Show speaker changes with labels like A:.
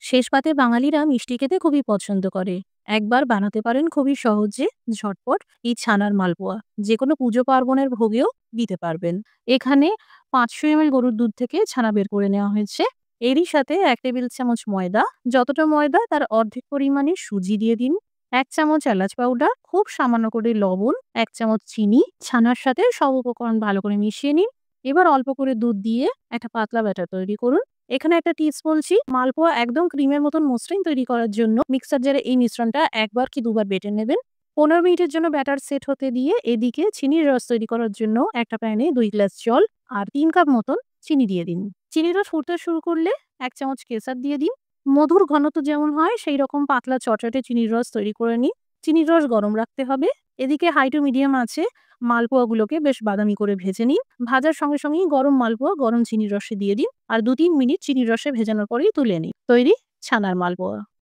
A: শেষ পাতে বাঙালিরা মিষ্টি খেতে খুবই পছন্দ করে। একবার বানাতে পারেন খুবই সহজে, ঝটপট এই ছানার মালপোয়া। যেকোনো পুজো পার্বণের ভোগেও দিতে পারবেন। এখানে ৫০০ ml গরুর দুধ থেকে ছানা বের করে নেওয়া হয়েছে। এরই সাথে ১ টেবিল চামচ ময়দা, যতটা ময়দা তার অর্ধেক পরিমাণে সুজি দিয়ে দিন। ১ চামচ এলাচ পাউডার, খুব সামান্য করে লবণ, ১ চামচ চিনি। ছানার সাথে সব উপকরণ ভালো করে মিশিয়ে নিন। এবার অল্প করে দুধ দিয়ে একটা পাতলা ব্যাটার তৈরি করুন। এখানে একটা টিপস বলছি, মালপোয়া একদম ক্রিমের মতন মসৃণ তৈরি করার জন্য মিক্সার জারে এই মিশ্রণটা ১ বার কি ২ বার বেটে নেবেন। ১৫ মিনিটের জন্য ব্যাটার সেট হতে দিয়ে এদিকে চিনির রস তৈরি করার জন্য একটা প্যানে ২ গ্লাস জল আর ৩ কাপ মতন চিনি দিয়ে দিন। চিনির রস ফুটতে শুরু করলে ১ চামচ কেশর দিয়ে দিন। মধুর ঘনত্ব যেমন হয় সেই রকম পাতলা চটচটে চিনির রস তৈরি করে নিন। চিনির রস গরম রাখতে হবে। এদিকে হাই টু মিডিয়াম আঁচে মালপোয়াগুলোকে বেশ বাদামি করে ভেজে নিন। ভাজার সঙ্গে সঙ্গেই গরম মালপোয়া গরম চিনির রসে দিয়ে দিন আর ২-৩ মিনিট চিনির রসে ভেজানোর পরেই তুলে নিন। তৈরি ছানার মালপোয়া।